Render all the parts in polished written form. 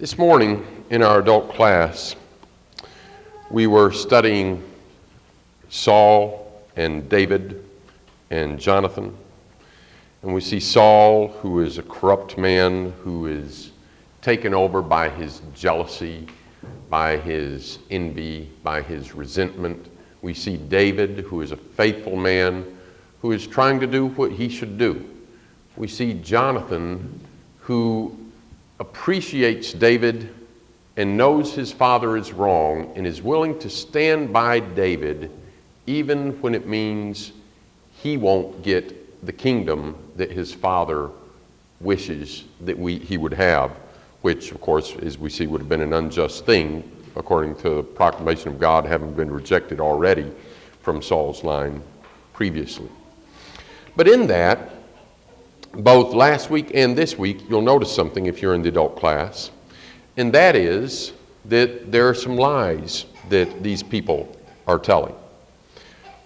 This morning in our adult class, we were studying Saul and David and Jonathan. And we see Saul, who is a corrupt man, who is taken over by his jealousy, by his envy, by his resentment. We see David, who is a faithful man, who is trying to do what he should do. We see Jonathan, who appreciates David and knows his father is wrong and is willing to stand by David even when it means he won't get the kingdom that his father wishes that he would have, which of course, as we see, would have been an unjust thing according to the proclamation of God having been rejected already from Saul's line previously. But in that, both last week and this week, you'll notice something if you're in the adult class, and that is that there are some lies that these people are telling.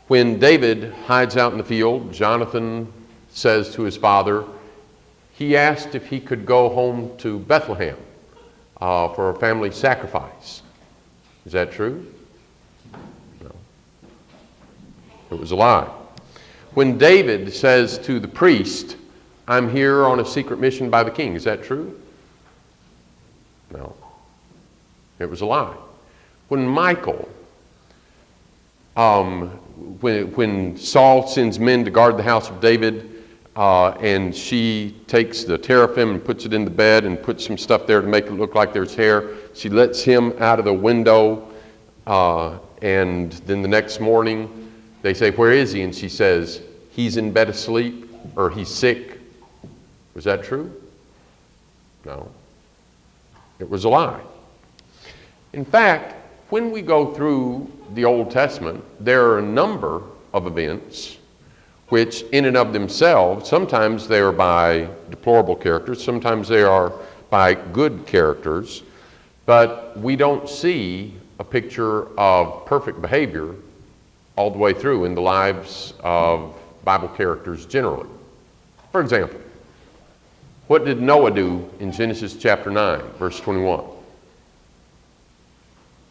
When David hides out in the field, Jonathan says to his father, he asked if he could go home to Bethlehem for a family sacrifice. Is that true? No. It was a lie. When David says to the priest, I'm here on a secret mission by the king. Is that true? No. It was a lie. When Michal, when Saul sends men to guard the house of David, and she takes the teraphim and puts it in the bed and puts some stuff there to make it look like there's hair, she lets him out of the window, and then the next morning they say, where is he? And she says, he's in bed asleep, or he's sick. Was that true? No. It was a lie. In fact, when we go through the Old Testament, there are a number of events which in and of themselves, sometimes they are by deplorable characters, sometimes they are by good characters, but we don't see a picture of perfect behavior all the way through in the lives of Bible characters generally. For example, what did Noah do in Genesis chapter 9, verse 21?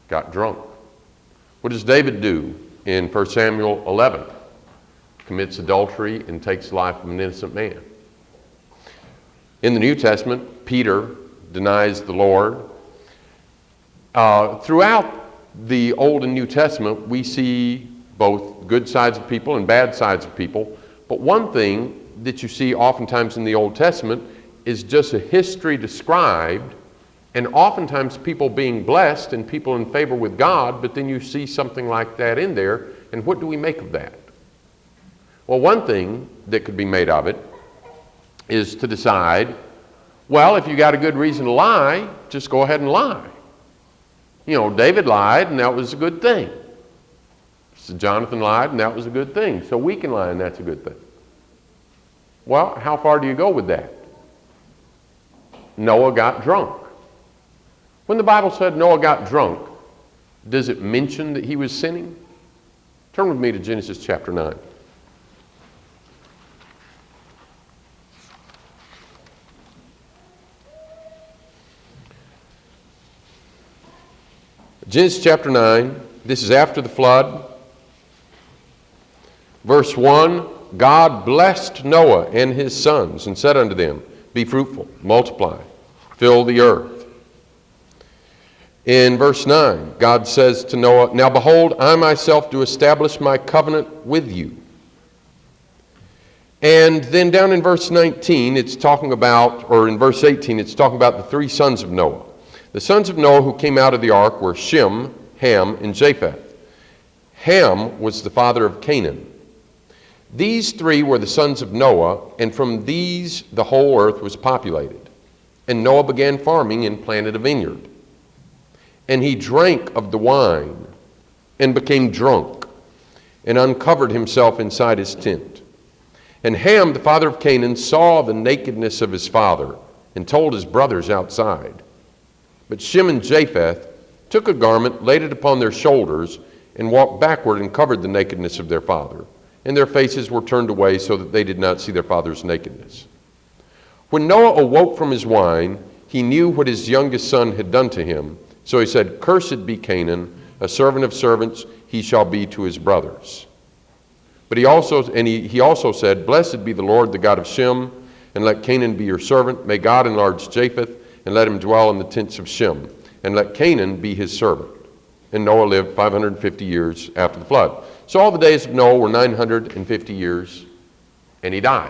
Got drunk. What does David do in 1 Samuel 11? Commits adultery and takes the life of an innocent man. In the New Testament, Peter denies the Lord. Throughout the Old and New Testament, we see both good sides of people and bad sides of people. But one thing that you see oftentimes in the Old Testament is just a history described, and oftentimes people being blessed and people in favor with God, but then you see something like that in there, and what do we make of that? Well, one thing that could be made of it is to decide, well, if you got a good reason to lie, just go ahead and lie. You know, David lied, and that was a good thing. So Jonathan lied, and that was a good thing. So we can lie, and that's a good thing. Well, how far do you go with that? Noah got drunk. When the Bible said Noah got drunk, does it mention that he was sinning? Turn with me to Genesis chapter 9. Genesis chapter 9, this is after the flood. Verse 1, God blessed Noah and his sons and said unto them, be fruitful, multiply, fill the earth. In verse 9, God says to Noah, now behold, I myself do establish my covenant with you. And then down in verse 19, it's talking about, or in verse 18, it's talking about the three sons of Noah. The sons of Noah who came out of the ark were Shem, Ham, and Japheth. Ham was the father of Canaan. These three were the sons of Noah, and from these the whole earth was populated. And Noah began farming and planted a vineyard. And he drank of the wine and became drunk and uncovered himself inside his tent. And Ham, the father of Canaan, saw the nakedness of his father and told his brothers outside. But Shem and Japheth took a garment, laid it upon their shoulders, and walked backward and covered the nakedness of their father. And their faces were turned away so that they did not see their father's nakedness. When Noah awoke from his wine, he knew what his youngest son had done to him. So he said, "Cursed be Canaan, a servant of servants he shall be to his brothers." But he also said, "Blessed be the Lord, the God of Shem, and let Canaan be your servant. May God enlarge Japheth, and let him dwell in the tents of Shem, and let Canaan be his servant." And Noah lived 550 years after the flood. So all the days of Noah were 950 years, and he died.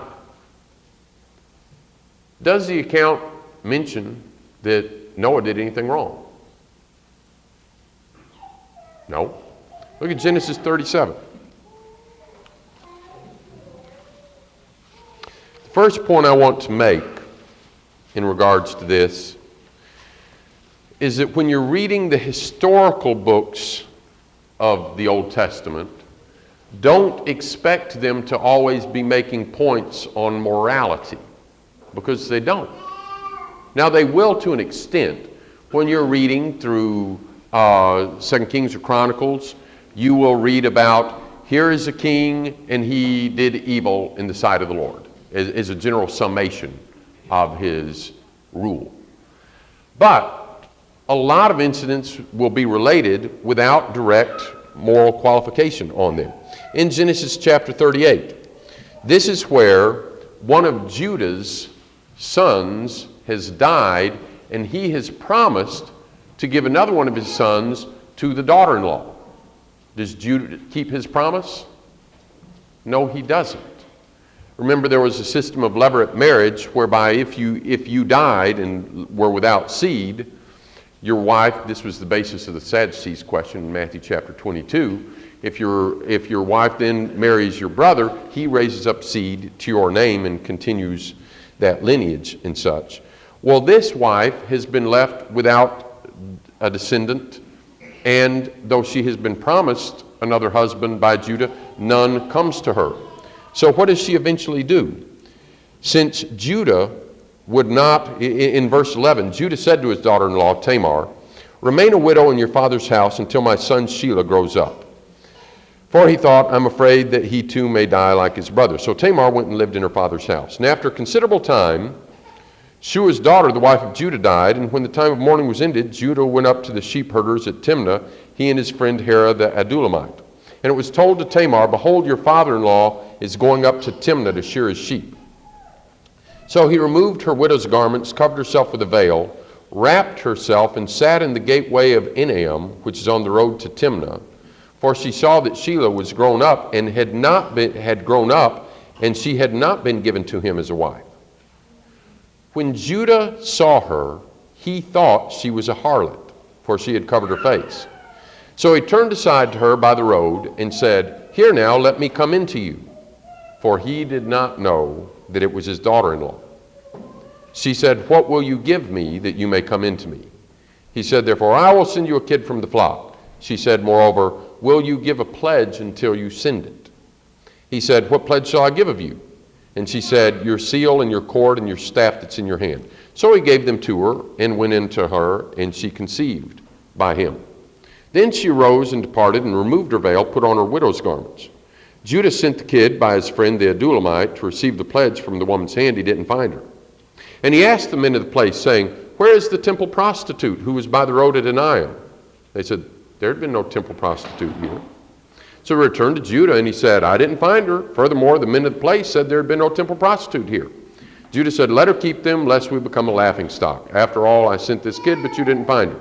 Does the account mention that Noah did anything wrong? No. Look at Genesis 37. The first point I want to make in regards to this is that when you're reading the historical books of the Old Testament, don't expect them to always be making points on morality, because they don't. Now, they will to an extent. When you're reading through 2 Kings or Chronicles, you will read about, here is a king and he did evil in the sight of the Lord, as a general summation of his rule. But a lot of incidents will be related without direct moral qualification on them. In Genesis chapter 38, this is where one of Judah's sons has died, and he has promised to give another one of his sons to the daughter-in-law. Does Judah keep his promise? No, he doesn't. Remember, there was a system of levirate marriage whereby if you died and were without seed, your wife, this was the basis of the Sadducees question in Matthew chapter 22, if your wife then marries your brother, he raises up seed to your name and continues that lineage and such. Well, this wife has been left without a descendant, and though she has been promised another husband by Judah, none comes to her. So what does she eventually do? Since Judah would not, in verse 11, Judah said to his daughter-in-law Tamar, "Remain a widow in your father's house until my son Shelah grows up." For he thought, "I'm afraid that he too may die like his brother." So Tamar went and lived in her father's house. And after a considerable time, Shua's daughter, the wife of Judah, died, and when the time of mourning was ended, Judah went up to the sheep herders at Timnah, he and his friend Hera the Adullamite. And it was told to Tamar, "Behold, your father-in-law is going up to Timnah to shear his sheep." So he removed her widow's garments, covered herself with a veil, wrapped herself, and sat in the gateway of Enaim, which is on the road to Timnah. For she saw that Shelah was grown up and had grown up, and she had not been given to him as a wife. When Judah saw her, he thought she was a harlot, for she had covered her face. So he turned aside to her by the road and said, "Here now, let me come in to you." For he did not know that it was his daughter-in-law. She said, "What will you give me that you may come in to me?" He said, "Therefore I will send you a kid from the flock." She said, "Moreover, will you give a pledge until you send it?" He said, "What pledge shall I give of you?" And she said, "Your seal and your cord and your staff that's in your hand." So he gave them to her and went in to her, and she conceived by him. Then she arose and departed and removed her veil, put on her widow's garments. Judah sent the kid by his friend the Adullamite to receive the pledge from the woman's hand. He didn't find her. And he asked the men of the place, saying, "Where is the temple prostitute who was by the road at Enaim?" They said, "There had been no temple prostitute here." So he returned to Judah, and he said, "I didn't find her. Furthermore, the men of the place said there had been no temple prostitute here." Judah said, "Let her keep them, lest we become a laughingstock. After all, I sent this kid, but you didn't find her."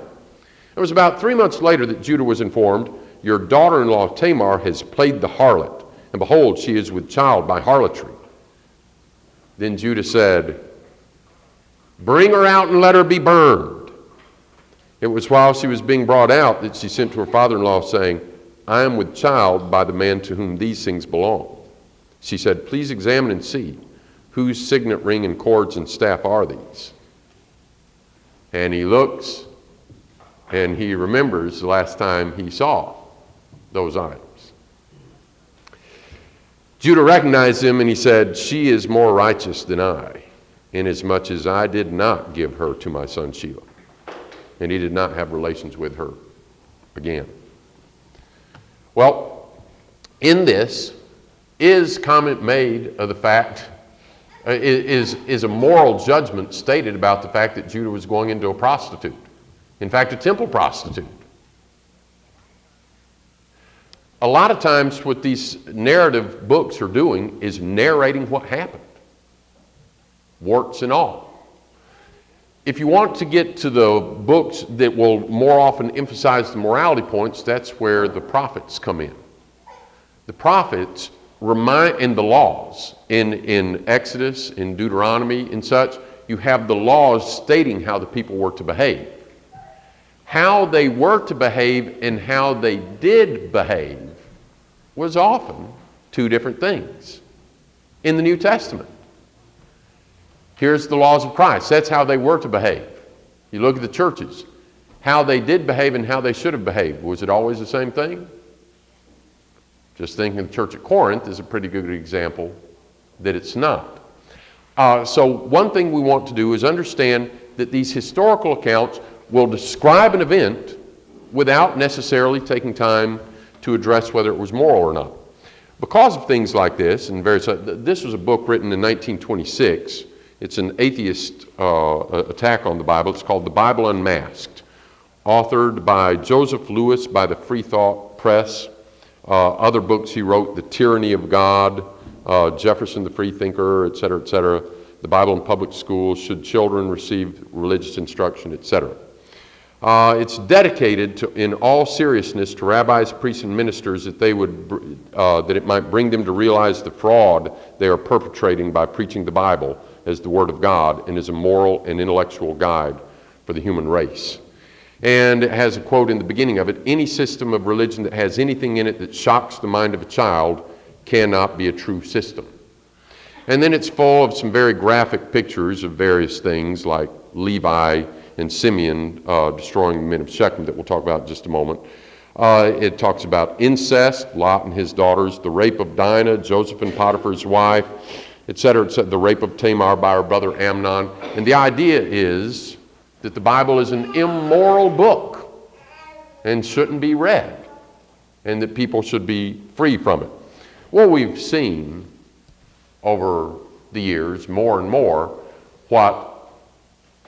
It was about 3 months later that Judah was informed, "Your daughter-in-law Tamar has played the harlot, and behold, she is with child by harlotry." Then Judah said, "Bring her out and let her be burned." It was while she was being brought out that she sent to her father-in-law, saying, "I am with child by the man to whom these things belong." She said, "Please examine and see, whose signet ring and cords and staff are these?" And he looks, and he remembers the last time he saw those items. Judah recognized him, and he said, "She is more righteous than I, inasmuch as I did not give her to my son Shelah." And he did not have relations with her again. Well, in this is comment made of the fact is a moral judgment stated about the fact that Judah was going into a prostitute. In fact, a temple prostitute. A lot of times what these narrative books are doing is narrating what happened, warts and all. If you want to get to the books that will more often emphasize the morality points, that's where the prophets come in. The prophets remind, in the laws, in Exodus, in Deuteronomy and such, you have the laws stating how the people were to behave. How they were to behave and how they did behave was often two different things in the New Testament. Here's the laws of Christ. That's how they were to behave. You look at the churches, how they did behave and how they should have behaved. Was it always the same thing? Just thinking the church at Corinth is a pretty good example that it's not. So one thing we want to do is understand that these historical accounts will describe an event without necessarily taking time to address whether it was moral or not. Because of things like this, and this was a book written in 1926. It's an atheist attack on the Bible. It's called The Bible Unmasked, authored by Joseph Lewis by the Free Thought Press. Other books he wrote, The Tyranny of God, Jefferson the Freethinker, etc., The Bible in Public Schools, Should Children Receive Religious Instruction, etc. It's dedicated to, in all seriousness, to rabbis, priests, and ministers that that it might bring them to realize the fraud they are perpetrating by preaching the Bible as the Word of God and as a moral and intellectual guide for the human race. And it has a quote in the beginning of it: any system of religion that has anything in it that shocks the mind of a child cannot be a true system. And then it's full of some very graphic pictures of various things like Levi and Simeon destroying the men of Shechem that we'll talk about in just a moment. It talks about incest, Lot and his daughters, the rape of Dinah, Joseph and Potiphar's wife, etc., the rape of Tamar by her brother Amnon. And the idea is that the Bible is an immoral book and shouldn't be read, and that people should be free from it. Well, we've seen over the years more and more what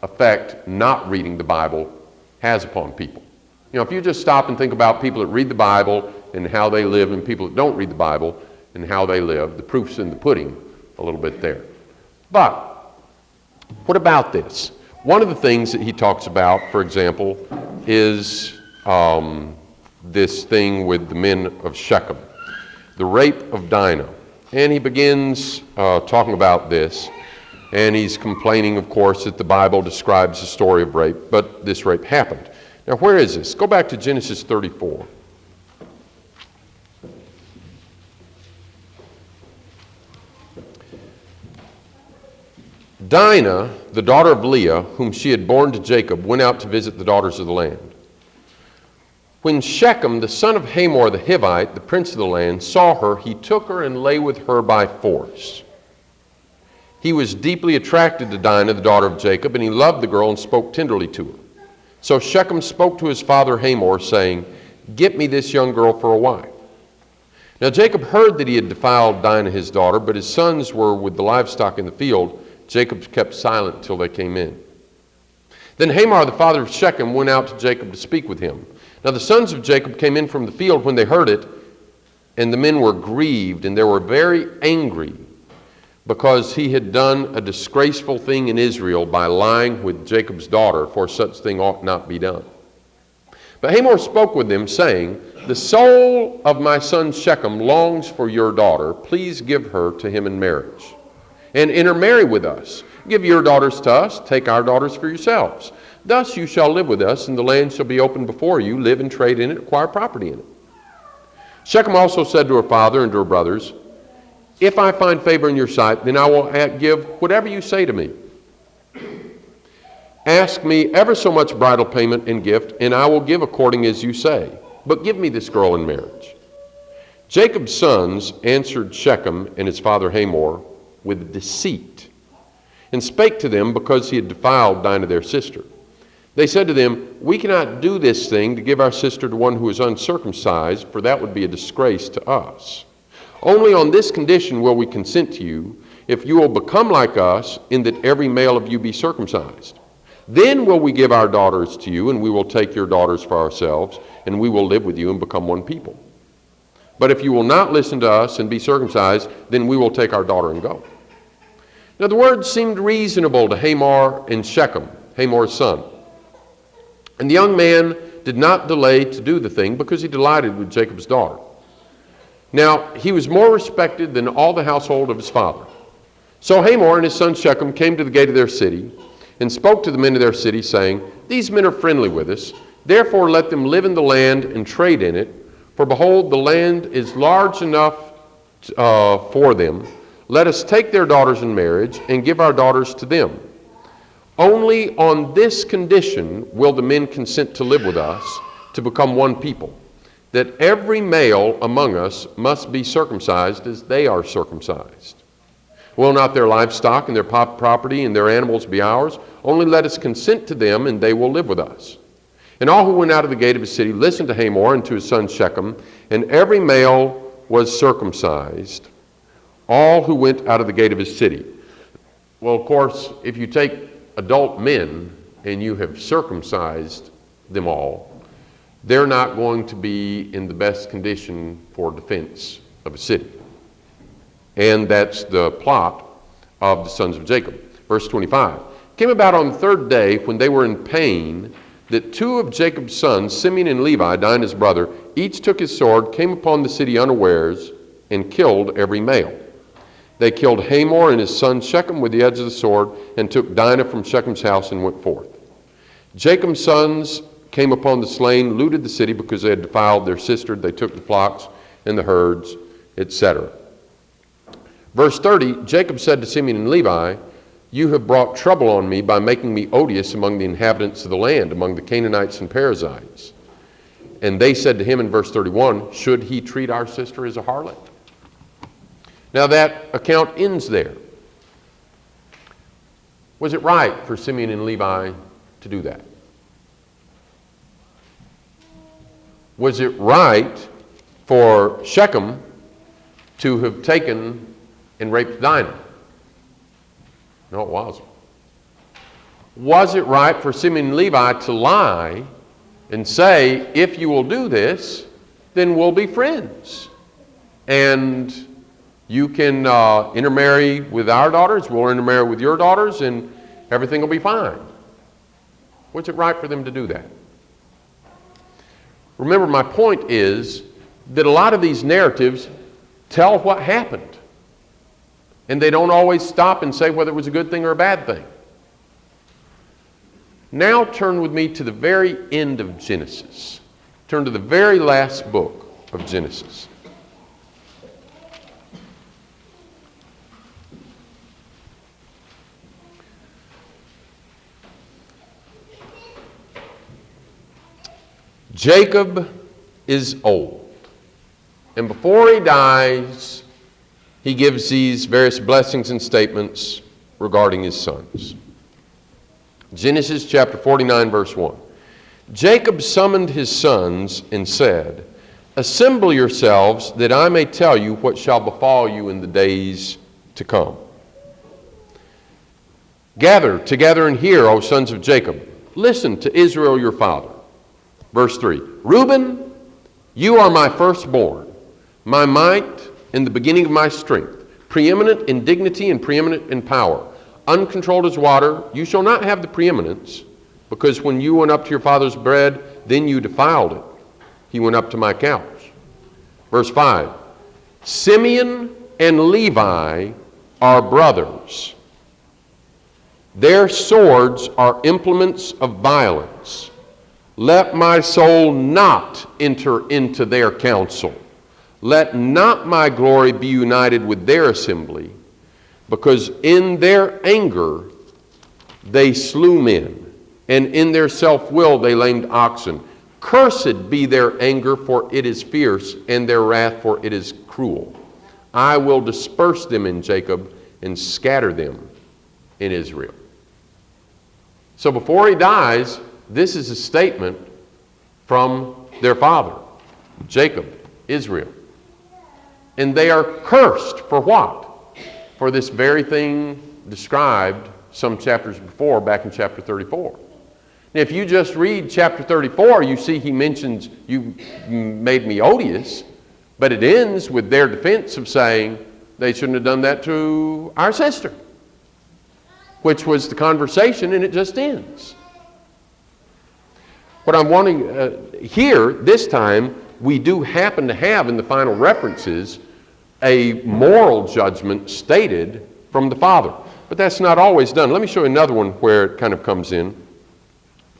effect not reading the Bible has upon people. You know, if you just stop and think about people that read the Bible and how they live and people that don't read the Bible and how they live, the proof's in the pudding a little bit there. But what about this? One of the things that he talks about, for example, is this thing with the men of Shechem, the rape of Dinah. And he begins talking about this, and he's complaining, of course, that the Bible describes the story of rape, but this rape happened. Now, where is this? Go back to Genesis 34. Dinah, the daughter of Leah, whom she had borne to Jacob, went out to visit the daughters of the land. When Shechem, the son of Hamor the Hivite, the prince of the land, saw her, he took her and lay with her by force. He was deeply attracted to Dinah, the daughter of Jacob, and he loved the girl and spoke tenderly to her. So Shechem spoke to his father Hamor, saying, "Get me this young girl for a wife." Now Jacob heard that he had defiled Dinah his daughter, but his sons were with the livestock in the field. Jacob kept silent till they came in. Then Hamor, the father of Shechem, went out to Jacob to speak with him. Now the sons of Jacob came in from the field when they heard it, and the men were grieved, and they were very angry, because he had done a disgraceful thing in Israel by lying with Jacob's daughter, for such thing ought not be done. But Hamor spoke with them, saying, "The soul of my son Shechem longs for your daughter. Please give her to him in marriage, and intermarry with us. Give your daughters to us, take our daughters for yourselves. Thus you shall live with us, and the land shall be open before you. Live and trade in it, acquire property in it." Shechem also said to her father and to her brothers, "If I find favor in your sight, then I will give whatever you say to me. Ask me ever so much bridal payment and gift, and I will give according as you say. But give me this girl in marriage." Jacob's sons answered Shechem and his father Hamor with deceit, and spake to them because he had defiled Dinah their sister. They said to them, "We cannot do this thing to give our sister to one who is uncircumcised, for that would be a disgrace to us. Only on this condition will we consent to you. if you will become like us in that every male of you be circumcised. Then will we give our daughters to you, and we will take your daughters for ourselves, and we will live with you and become one people. But if you will not listen to us and be circumcised, then we will take our daughter and go." Now the words seemed reasonable to Hamor and Shechem, Hamor's son. And the young man did not delay to do the thing because he delighted with Jacob's daughter. Now he was more respected than all the household of his father. So Hamor and his son Shechem came to the gate of their city and spoke to the men of their city, saying, "These men are friendly with us. Therefore let them live in the land and trade in it. For behold, the land is large enough for them. Let us take their daughters in marriage and give our daughters to them. Only on this condition will the men consent to live with us, to become one people, that every male among us must be circumcised as they are circumcised. Will not their livestock and their property and their animals be ours? Only let us consent to them, and they will live with us." And all who went out of the gate of his city listened to Hamor and to his son Shechem, and every male was circumcised, all who went out of the gate of his city. Well, of course, if you take adult men and you have circumcised them all, they're not going to be in the best condition for defense of a city. And that's the plot of the sons of Jacob. Verse 25. It came about on the third day, when they were in pain, that two of Jacob's sons, Simeon and Levi, Dinah's brother, each took his sword, came upon the city unawares, and killed every male. They killed Hamor and his son Shechem with the edge of the sword, and took Dinah from Shechem's house and went forth. Jacob's sons came upon the slain, looted the city because they had defiled their sister. They took the flocks and the herds, etc. Verse 30, Jacob said to Simeon and Levi, "You have brought trouble on me by making me odious among the inhabitants of the land, among the Canaanites and Perizzites." And they said to him in verse 31, "Should he treat our sister as a harlot?" Now that account ends there. Was it right for Simeon and Levi to do that? Was it right for Shechem to have taken and raped Dinah? No, it wasn't. Was it right for Simeon and Levi to lie and say, "If you will do this, then we'll be friends, and you can intermarry with our daughters, we'll intermarry with your daughters, and everything will be fine"? Was it right for them to do that? Remember, my point is that a lot of these narratives tell what happened, and they don't always stop and say whether it was a good thing or a bad thing. Now turn with me to the very end of Genesis. Turn to the very last book of Genesis. Jacob is old, and before he dies, he gives these various blessings and statements regarding his sons. Genesis chapter 49, verse 1. Jacob summoned his sons and said, "Assemble yourselves, that I may tell you what shall befall you in the days to come. Gather together and hear, O sons of Jacob. Listen to Israel your father." Verse 3. "Reuben, you are my firstborn, my might and the beginning of my strength, preeminent in dignity and preeminent in power, uncontrolled as water. You shall not have the preeminence, because when you went up to your father's bread, then you defiled it. He went up to my couch." Verse 5. "Simeon and Levi are brothers. Their swords are implements of violence. Let my soul not enter into their counsel. Let not my glory be united with their assembly, because in their anger they slew men, and in their self-will they lamed oxen. Cursed be their anger, for it is fierce, and their wrath, for it is cruel. I will disperse them in Jacob and scatter them in Israel." So before he dies, this is a statement from their father, Jacob, Israel. And they are cursed for what? for this very thing described some chapters before, back in chapter 34. Now, if you just read chapter 34, you see he mentions, you made me odious, but it ends with their defense of saying they shouldn't have done that to our sister, which was the conversation, and it just ends. What I'm wanting here, this time, we do happen to have in the final references a moral judgment stated from the Father. But that's not always done. Let me show you another one where it kind of comes in.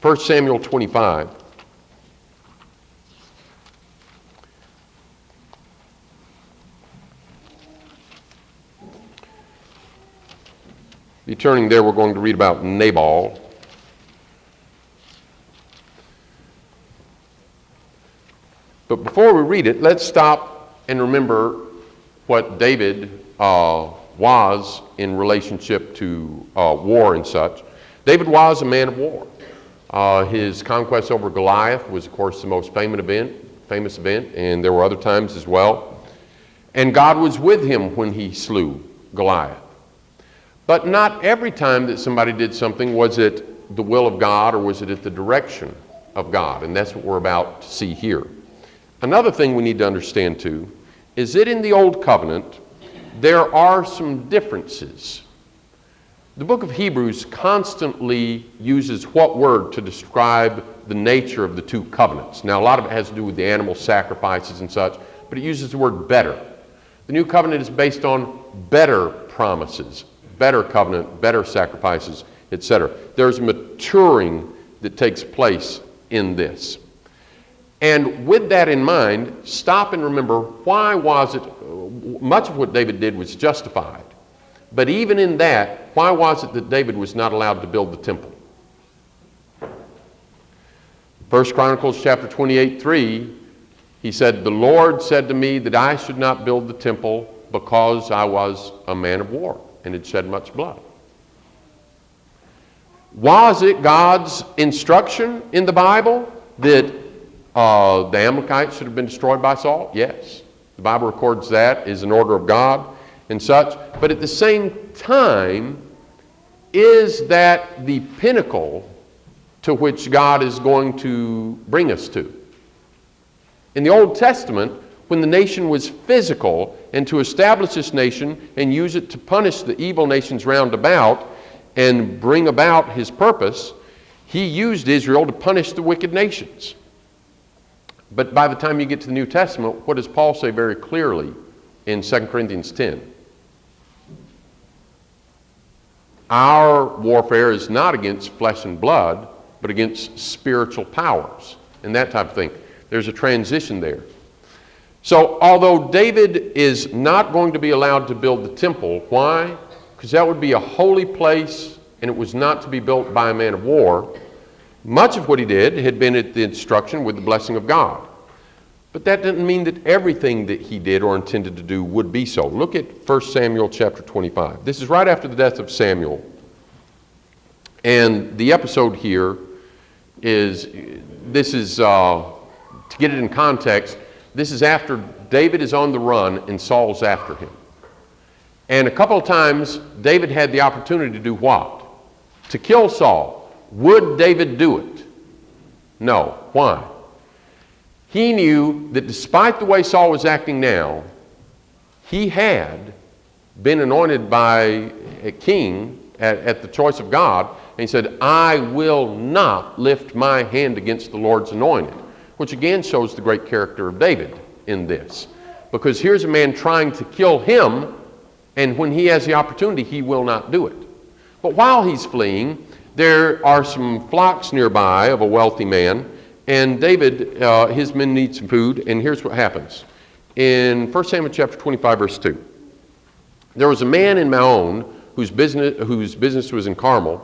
1 Samuel 25. If you're turning there, we're going to read about Nabal. But before we read it, let's stop and remember what David was in relationship to war and such. David was a man of war. His conquest over Goliath was, of course, the most famous event, and there were other times as well. And God was with him when he slew Goliath. But not every time that somebody did something was it the will of God or was it at the direction of God, and that's what we're about to see here. Another thing we need to understand, too, is that in the Old Covenant, there are some differences. The book of Hebrews constantly uses what word to describe the nature of the two covenants? Now, a lot of it has to do with the animal sacrifices and such, but it uses the word better. The new covenant is based on better promises, better covenant, better sacrifices, etc. There's maturing that takes place in this. And with that in mind, stop and remember, why was it, much of what David did was justified. But even in that, why was it that David was not allowed to build the temple? 1 Chronicles chapter 28:3, he said, "The Lord said to me that I should not build the temple because I was a man of war and had shed much blood." Was it God's instruction in the Bible that the Amalekites should have been destroyed by Saul? Yes. The Bible records that as an order of God and such. But at the same time, is that the pinnacle to which God is going to bring us to? In the Old Testament, when the nation was physical, and to establish this nation and use it to punish the evil nations round about and bring about his purpose, he used Israel to punish the wicked nations. But by the time you get to the New Testament, what does Paul say very clearly in 2 Corinthians 10? Our warfare is not against flesh and blood, but against spiritual powers and that type of thing. There's a transition there. So although David is not going to be allowed to build the temple, why? Because that would be a holy place and it was not to be built by a man of war. Much of what he did had been at the instruction with the blessing of God. But that didn't mean that everything that he did or intended to do would be so. Look at 1 Samuel chapter 25. This is right after the death of Samuel. And the episode here is, to get it in context, this is after David is on the run and Saul's after him. And a couple of times, David had the opportunity to do what? To kill Saul. Would David do it? No. Why? He knew that despite the way Saul was acting now, he had been anointed by a king at the choice of God, and he said, "I will not lift my hand against the Lord's anointed," which again shows the great character of David in this. Because here's a man trying to kill him, and when he has the opportunity, he will not do it. But while he's fleeing, there are some flocks nearby of a wealthy man, and David, his men need some food, and here's what happens. In 1 Samuel chapter 25, verse 2, there was a man in Maon whose business was in Carmel.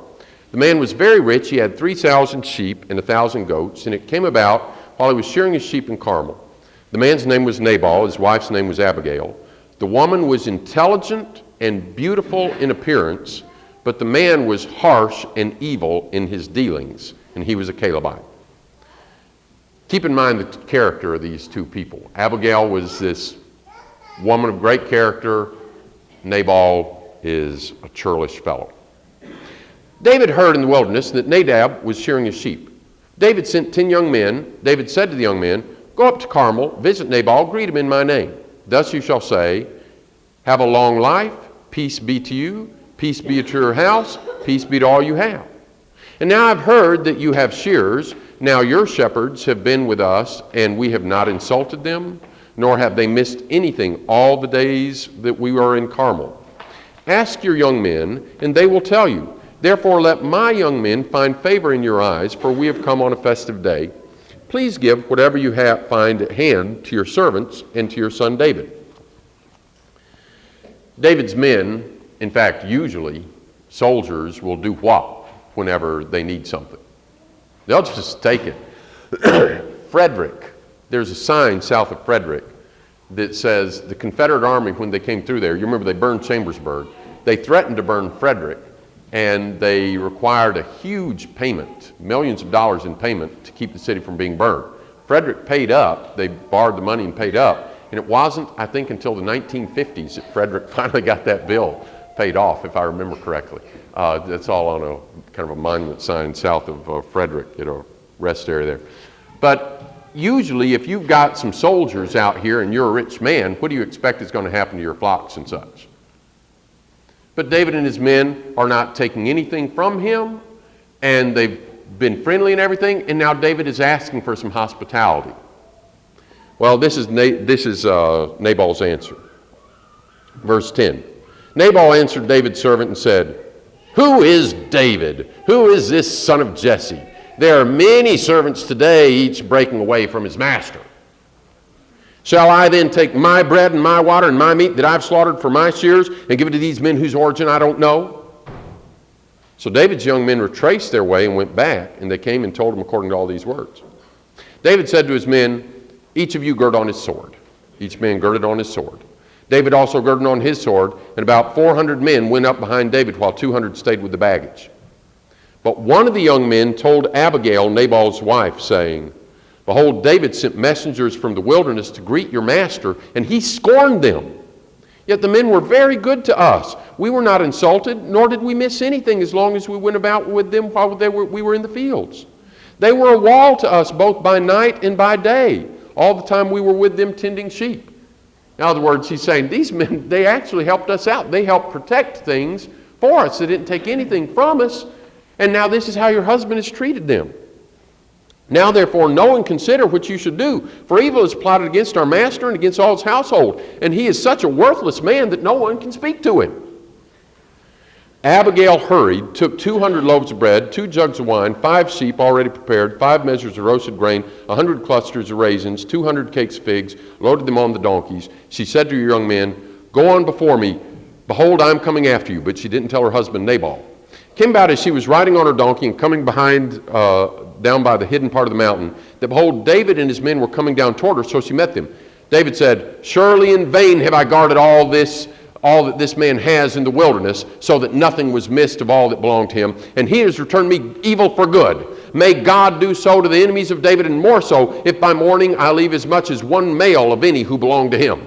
The man was very rich. He had 3,000 sheep and 1,000 goats, and it came about while he was shearing his sheep in Carmel. The man's name was Nabal. His wife's name was Abigail. The woman was intelligent and beautiful in appearance, but the man was harsh and evil in his dealings, and he was a Calebite. Keep in mind the character of these two people. Abigail was this woman of great character. Nabal is a churlish fellow. David heard in the wilderness that Nadab was shearing his sheep. David sent 10 young men. David said to the young men, "Go up to Carmel, visit Nabal, greet him in my name. Thus you shall say, have a long life, peace be to you, peace be to your house, peace be to all you have. And now I've heard that you have shearers. Now your shepherds have been with us, and we have not insulted them, nor have they missed anything all the days that we were in Carmel. Ask your young men, and they will tell you. Therefore let my young men find favor in your eyes, for we have come on a festive day. Please give whatever you find at hand to your servants and to your son David." David's men, in fact, usually soldiers, will do what whenever they need something? They'll just take it. Frederick, there's a sign south of Frederick that says the Confederate Army, when they came through there, you remember they burned Chambersburg, they threatened to burn Frederick, and they required a huge payment, millions of dollars in payment, to keep the city from being burned. Frederick paid up, they borrowed the money and paid up, and it wasn't, I think, until the 1950s that Frederick finally got that bill paid off, if I remember correctly. That's all on a kind of a monument sign south of Frederick, at a rest area there. But usually if you've got some soldiers out here and you're a rich man, what do you expect is going to happen to your flocks and such? But David and his men are not taking anything from him, and they've been friendly and everything, and now David is asking for some hospitality. Well, this is Nabal's answer. Verse 10. Nabal answered David's servant and said, "Who is David? Who is this son of Jesse? There are many servants today, each breaking away from his master. Shall I then take my bread and my water and my meat that I've slaughtered for my shears and give it to these men whose origin I don't know?" So David's young men retraced their way and went back, and they came and told him according to all these words. David said to his men, "Each of you gird on his sword." Each man girded on his sword. David also girded on his sword, and about 400 men went up behind David, while 200 stayed with the baggage. But one of the young men told Abigail, Nabal's wife, saying, "Behold, David sent messengers from the wilderness to greet your master, and he scorned them. Yet the men were very good to us. We were not insulted, nor did we miss anything as long as we went about with them while we were in the fields. They were a wall to us both by night and by day, all the time we were with them tending sheep." In other words, he's saying these men, they actually helped us out. They helped protect things for us. They didn't take anything from us. And now this is how your husband has treated them. Now therefore know and consider what you should do, for evil is plotted against our master and against all his household, and he is such a worthless man that no one can speak to him. Abigail hurried, took 200 loaves of bread, 2 jugs of wine, 5 sheep already prepared, 5 measures of roasted grain, 100 clusters of raisins, 200 cakes of figs, loaded them on the donkeys. She said to her young men, "Go on before me. Behold, I am coming after you." But she didn't tell her husband Nabal. Came about as she was riding on her donkey and coming behind, down by the hidden part of the mountain, that behold, David and his men were coming down toward her, so she met them. David said, "Surely in vain have I guarded all that this man has in the wilderness, so that nothing was missed of all that belonged to him, and he has returned me evil for good. May God do so to the enemies of David, and more so, if by morning I leave as much as one male of any who belong to him."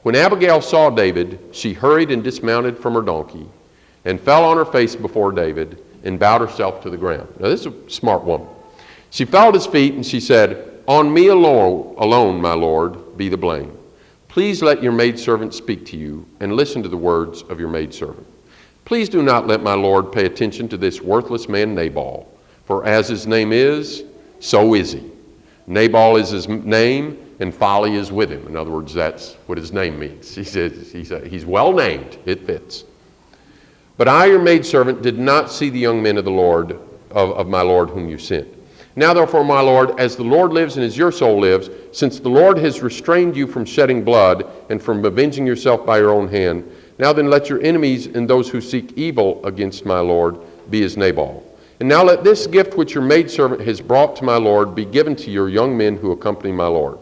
When Abigail saw David, she hurried and dismounted from her donkey, and fell on her face before David, and bowed herself to the ground. Now this is a smart woman. She fell at his feet, and she said, "On me alone, my Lord, be the blame. Please let your maidservant speak to you, and listen to the words of your maidservant. Please do not let my Lord pay attention to this worthless man Nabal, for as his name is, so is he. Nabal is his name, and folly is with him." In other words, that's what his name means. He says he's well named. It fits. "But I, your maidservant, did not see the young men of the Lord, of my Lord whom you sent. Now therefore, my Lord, as the Lord lives and as your soul lives, since the Lord has restrained you from shedding blood and from avenging yourself by your own hand, now then let your enemies and those who seek evil against my Lord be as Nabal. And now let this gift which your maidservant has brought to my Lord be given to your young men who accompany my Lord.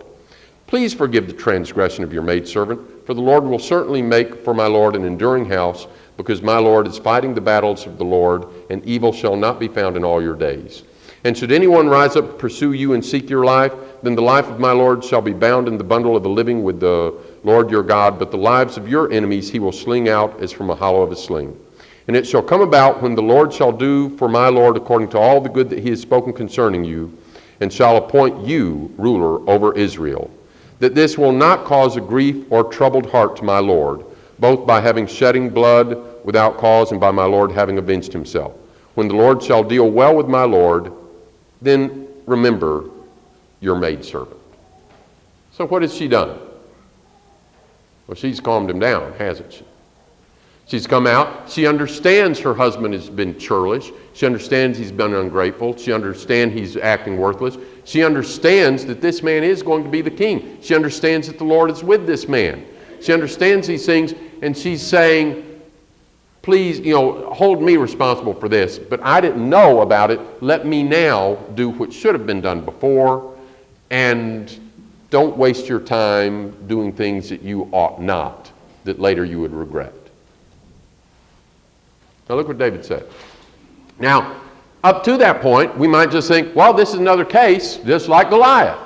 Please forgive the transgression of your maidservant, for the Lord will certainly make for my Lord an enduring house, because my Lord is fighting the battles of the Lord, and evil shall not be found in all your days. And should anyone rise up to pursue you and seek your life, then the life of my Lord shall be bound in the bundle of the living with the Lord your God, but the lives of your enemies he will sling out as from a hollow of a sling. And it shall come about when the Lord shall do for my Lord according to all the good that he has spoken concerning you, and shall appoint you ruler over Israel, that this will not cause a grief or troubled heart to my Lord, both by having shedding blood without cause and by my Lord having avenged himself. When the Lord shall deal well with my Lord, then remember your maidservant. So what has she done? Well, she's calmed him down, hasn't she? She's come out. She understands her husband has been churlish. She understands he's been ungrateful. She understands he's acting worthless. She understands that this man is going to be the king. She understands that the Lord is with this man. She understands these things, and she's saying, please, hold me responsible for this, but I didn't know about it. Let me now do what should have been done before, and don't waste your time doing things that you ought not, that later you would regret. Now look what David said. Now, up to that point, we might just think, well, this is another case, just like Goliath.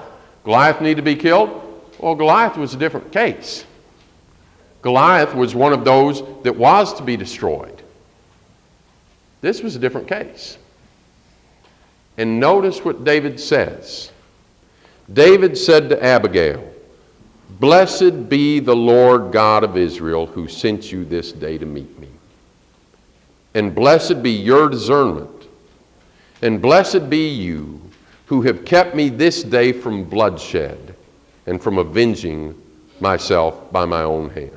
Goliath needed to be killed? Well, Goliath was a different case. Goliath was one of those that was to be destroyed. This was a different case. And notice what David says. David said to Abigail, "Blessed be the Lord God of Israel who sent you this day to meet me. And blessed be your discernment. And blessed be you who have kept me this day from bloodshed and from avenging myself by my own hand.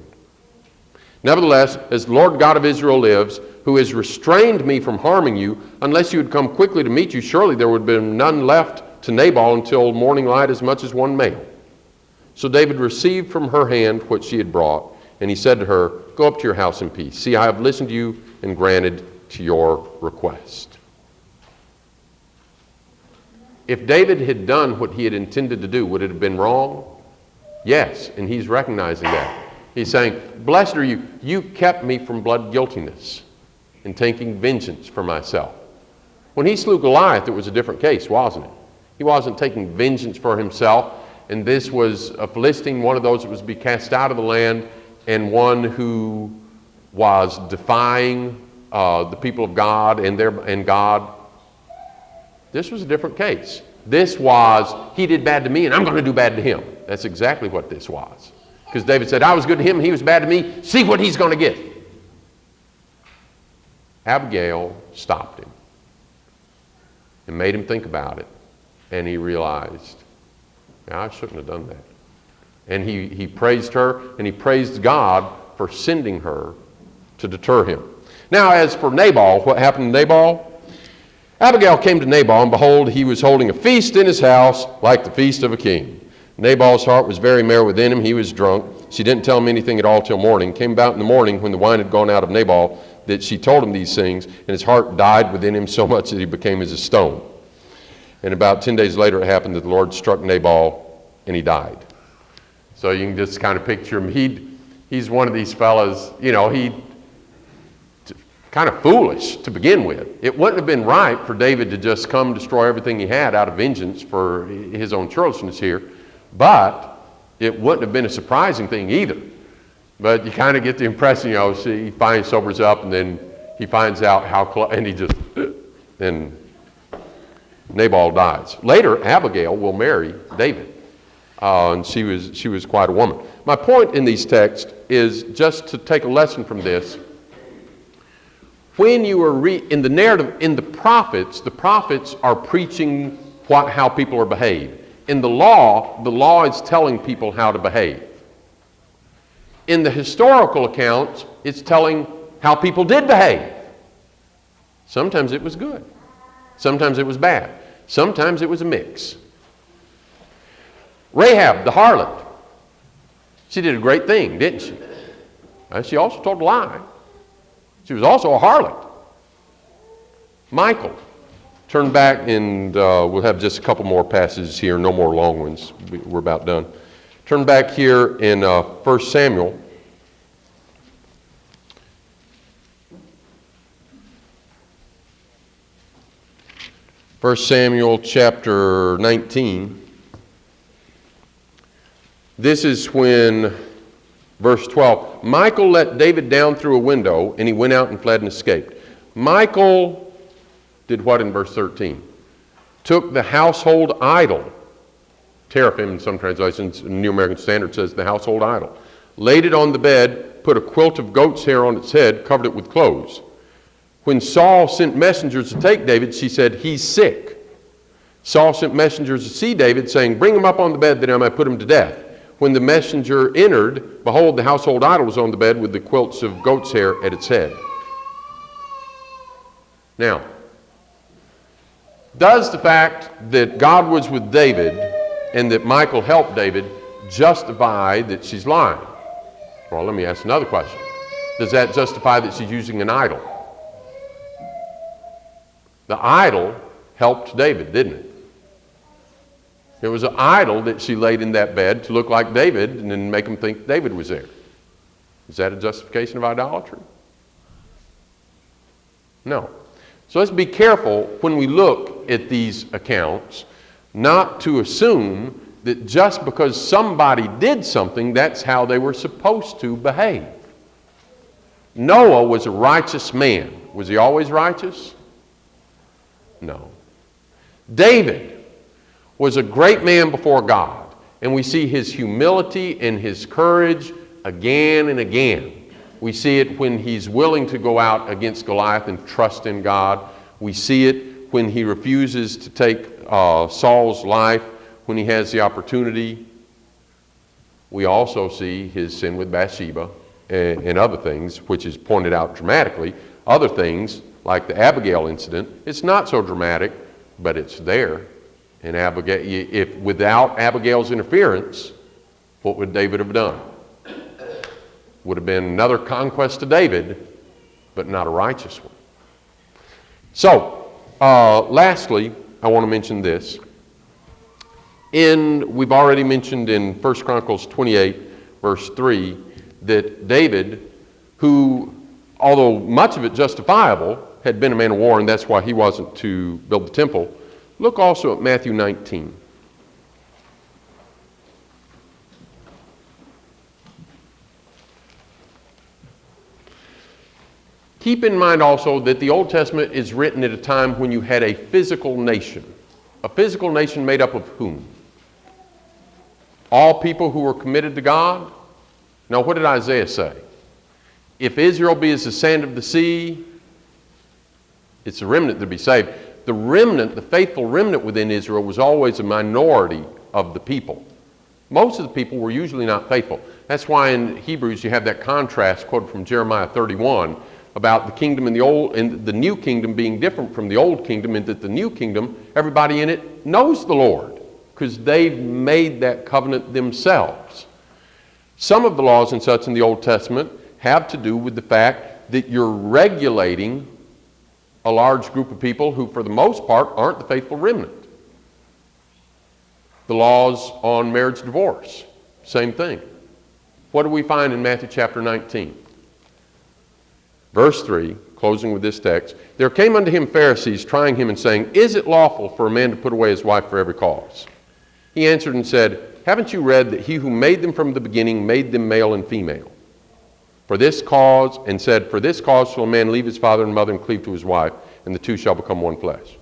Nevertheless, as the Lord God of Israel lives, who has restrained me from harming you, unless you had come quickly to meet you, surely there would have been none left to Nabal until morning light as much as one male." So David received from her hand what she had brought, and he said to her, "Go up to your house in peace. See, I have listened to you and granted to your request." If David had done what he had intended to do, would it have been wrong? Yes, and he's recognizing that. He's saying, blessed are you. You kept me from blood guiltiness and taking vengeance for myself. When he slew Goliath, it was a different case, wasn't it? He wasn't taking vengeance for himself, and this was a Philistine, one of those that was to be cast out of the land, and one who was defying the people of God and God. This was a different case. This was, he did bad to me and I'm going to do bad to him. That's exactly what this was. Because David said, I was good to him and he was bad to me. See what he's going to get. Abigail stopped him and made him think about it. And he realized, I shouldn't have done that. And he praised her and he praised God for sending her to deter him. Now, as for Nabal, what happened to Nabal? Abigail came to Nabal, and behold, he was holding a feast in his house like the feast of a king. Nabal's heart was very merry within him. He was drunk. She didn't tell him anything at all till morning. Came about in the morning when the wine had gone out of Nabal that she told him these things, and his heart died within him so much that he became as a stone. And about 10 days later, it happened that the Lord struck Nabal, and he died. So you can just kind of picture him. He's one of these fellas, he kind of foolish to begin with. It wouldn't have been right for David to just come destroy everything he had out of vengeance for his own churlishness here, but it wouldn't have been a surprising thing either. But you kind of get the impression, he finally sobers up and then he finds out how close, and Nabal dies. Later, Abigail will marry David, and she was quite a woman. My point in these texts is just to take a lesson from this. When you are in the narrative, in the prophets are preaching how people are behaved. In the law is telling people how to behave. In the historical accounts, it's telling how people did behave. Sometimes it was good. Sometimes it was bad. Sometimes it was a mix. Rahab, the harlot, she did a great thing, didn't she? She also told a lie. She was also a harlot. Michael. Turn back and we'll have just a couple more passages here, no more long ones. We're about done. Turn back here in 1 Samuel. 1 Samuel chapter 19. This is when Verse 12, Michal let David down through a window, and he went out and fled and escaped. Michal did what in verse 13? Took the household idol. Teraphim in some translations, New American Standard says the household idol. Laid it on the bed, put a quilt of goat's hair on its head, covered it with clothes. When Saul sent messengers to take David, she said, he's sick. Saul sent messengers to see David, saying, bring him up on the bed that I may put him to death. When the messenger entered, behold, the household idol was on the bed with the quilts of goat's hair at its head. Now, does the fact that God was with David and that Michal helped David justify that she's lying? Well, let me ask another question. Does that justify that she's using an idol? The idol helped David, didn't it? It was an idol that she laid in that bed to look like David and then make him think David was there. Is that a justification of idolatry? No. So let's be careful when we look at these accounts not to assume that just because somebody did something, that's how they were supposed to behave. Noah was a righteous man. Was he always righteous? No. David was a great man before God, and we see his humility and his courage again and again. We see it when he's willing to go out against Goliath and trust in God. We see it when he refuses to take Saul's life when he has the opportunity. We also see his sin with Bathsheba and other things, which is pointed out dramatically. Other things, like the Abigail incident, it's not so dramatic, but it's there. And Abigail, if without Abigail's interference, what would David have done? Would have been another conquest to David, but not a righteous one. So, lastly, I want to mention this. We've already mentioned in 1 Chronicles 28, verse 3, that David, who, although much of it justifiable, had been a man of war, and that's why he wasn't to build the temple. Look also at Matthew 19. Keep in mind also that the Old Testament is written at a time when you had a physical nation. A physical nation made up of whom? All people who were committed to God? Now, what did Isaiah say? If Israel be as the sand of the sea, it's the remnant that be saved. The remnant, the faithful remnant within Israel, was always a minority of the people. Most of the people were usually not faithful. That's why in Hebrews you have that contrast quoted from Jeremiah 31 about the kingdom in the old and the new kingdom being different from the old kingdom, in that the new kingdom, everybody in it knows the Lord because they've made that covenant themselves. Some of the laws and such in the Old Testament have to do with the fact that you're regulating a large group of people who, for the most part, aren't the faithful remnant. The laws on marriage divorce, same thing. What do we find in Matthew chapter 19? Verse 3, closing with this text, there came unto him Pharisees, trying him and saying, is it lawful for a man to put away his wife for every cause? He answered and said, haven't you read that he who made them from the beginning made them male and female? For this cause, and said, for this cause shall a man leave his father and mother and cleave to his wife, and the two shall become one flesh.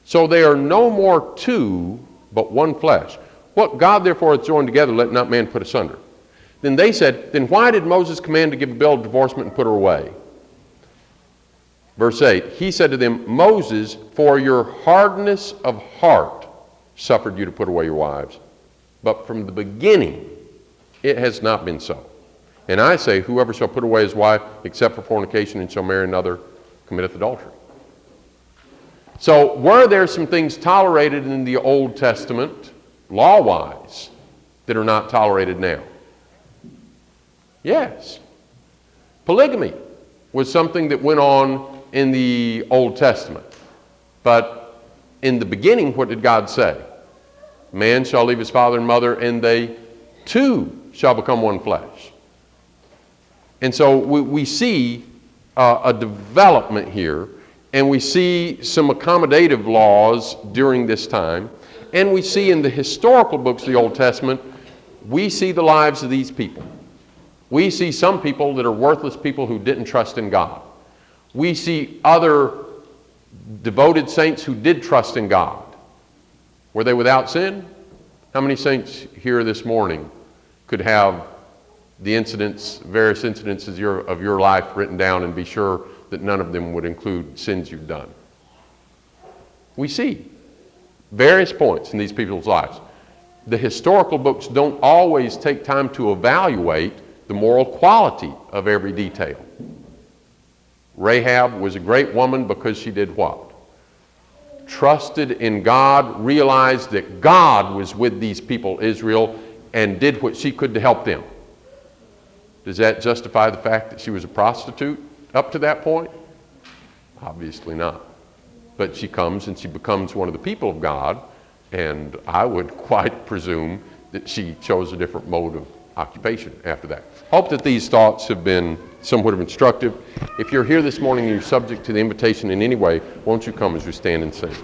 So they are no more two, but one flesh. What God therefore hath joined together, let not man put asunder. Then they said, then why did Moses command to give a bill of divorcement and put her away? Verse 8, he said to them, Moses, for your hardness of heart suffered you to put away your wives. But from the beginning it has not been so. And I say, whoever shall put away his wife, except for fornication, and shall marry another, committeth adultery. So were there some things tolerated in the Old Testament, law-wise, that are not tolerated now? Yes. Polygamy was something that went on in the Old Testament. But in the beginning, what did God say? Man shall leave his father and mother, and they two shall become one flesh. And so we see a development here, and we see some accommodative laws during this time, and we see in the historical books of the Old Testament, we see the lives of these people. We see some people that are worthless people who didn't trust in God. We see other devoted saints who did trust in God. Were they without sin? How many saints here this morning could have the incidents, various incidents of your life written down and be sure that none of them would include sins you've done? We see various points in these people's lives. The historical books don't always take time to evaluate the moral quality of every detail. Rahab was a great woman because she did what? Trusted in God, realized that God was with these people, Israel, and did what she could to help them. Does that justify the fact that she was a prostitute up to that point? Obviously not. But she comes and she becomes one of the people of God, and I would quite presume that she chose a different mode of occupation after that. Hope that these thoughts have been somewhat of instructive. If you're here this morning and you're subject to the invitation in any way, won't you come as we stand and sing?